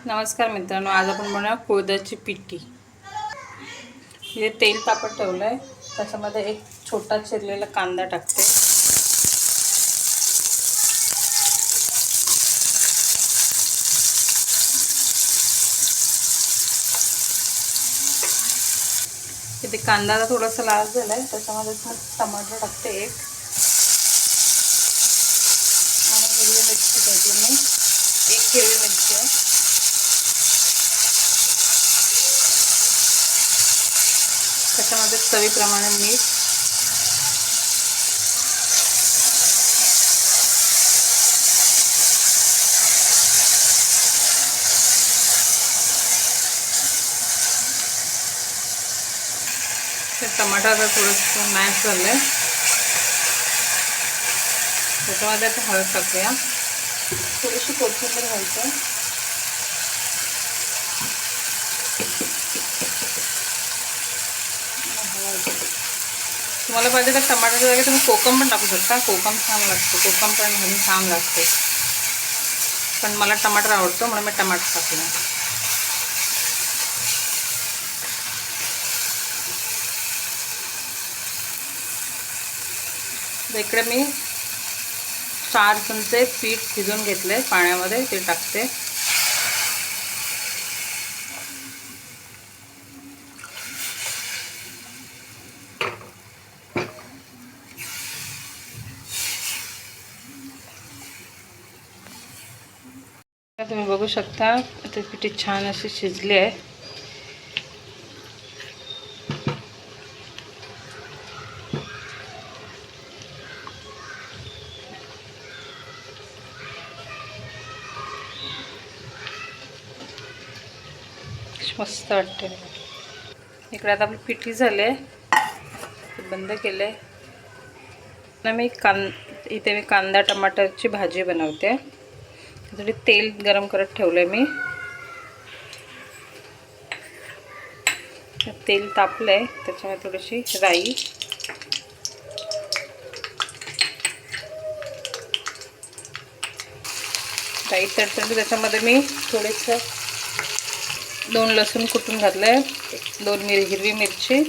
नमस्कार मित्रांनो, आज आपण बनवूया कुळथाची पिठी। हे तेल तापत ठेवलंय, त्याच्यामध्ये एक छोटा चिरलेला कांदा टाकते। इथे कांदा थोडासा लाल झालाय, त्याच्यामध्ये टमाटर टाकते एक, आणि हिरवी मिरची घ्यायची मी, एक हिरवी मिरची आहे। त्याच्यामध्ये चवीप्रमाणे मीठ, टमाटर थोडंसं मॅश झालंय, त्याच्यामध्ये आता हळद टाकूया, थोडीशी कोथिंबीर घालते, तुम्हाला पाहिजे तर टमाटरच्या जागी तुम्ही कोकम पण टाकू शकता। कोकम छान लागतो, कोकम पण घालून छान लागते, पण मला टमाटर आवडतो म्हणून मी टमाटर टाकले। इकडे मी 4 चमचे पीठ भिजवून घेतले पाण्यामध्ये, ते टाकते। तुम्ही बघू शकता ते पिठी छान अशी शिजली आहे। मस्त वाटते। इकडे आता आपली पिठी झाली आहे, बंद केले ना। इथे मी कांदा टमाटरची भाजी बनवते, त्यासाठी तेल गरम करत ठेवले मी। तेल तापलंय, त्याच्यामध्ये थोडीशी राई, तडतडली, त्याच्यामध्ये मी थोडेसं 2 लसूण कुटून घातले, 2 हिरवी मिरची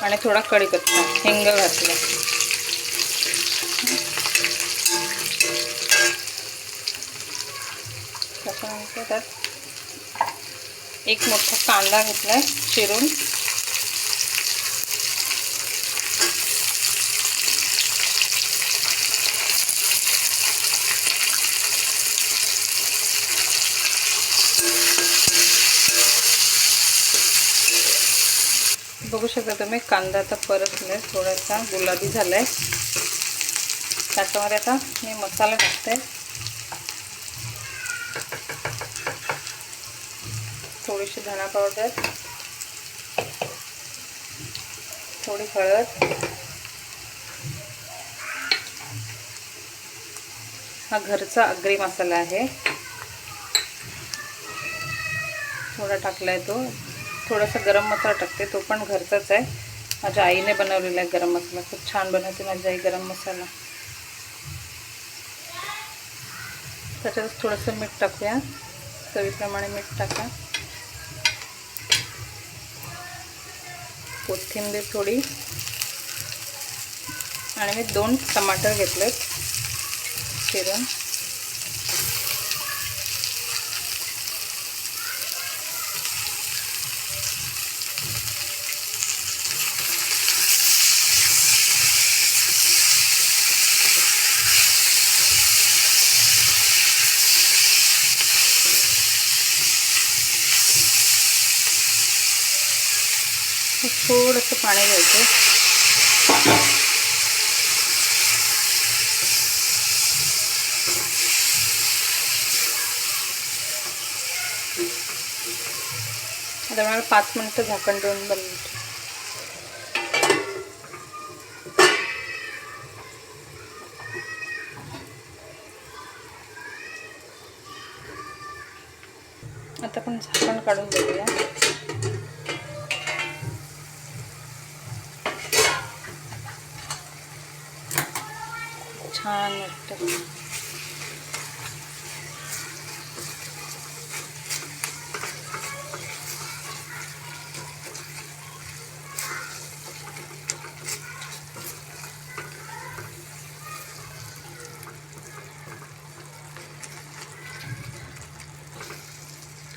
आणि थोडा कढीपत्ता, हिंग घातला। त्याच्यानंतर त्यात एक मोठा कांदा घेतलाय चिरून, बघू शकता तुम्ही कांदा आता परतलाय, थोडासा गुलाबी झालाय। त्याच्यामध्ये आता मी मसाला टाकते, थोडीशी धना पावडर, थोडी हळद, हा घरचा आगरी मसाला आहे, थोडा टाकलाय तो। थोडासा गरम मसाला टाकते, तो पण घरचाच आहे, माझ्या आईने बनवलेला आहे गरम मसाला, खूप छान बनवते माझी आई गरम मसाला। त्याच्यात थोडंसं मीठ टाकूया, चवीप्रमाणे मीठ टाका, कोथिंबीर थोडी, आणि मी 2 टमाटर घेतलेत चिरून। थोडंसं पाणी घ्यायचं, आता मला 5 मिनिटं झाकण ठेवून बंद। आता आपण झाकण काढून बघूया, छान वाटतं।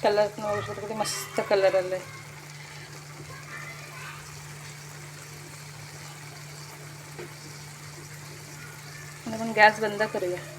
कलर पण बघू शकतो, किती मस्त कलर आलाय. आपण गॅस बंद करूया.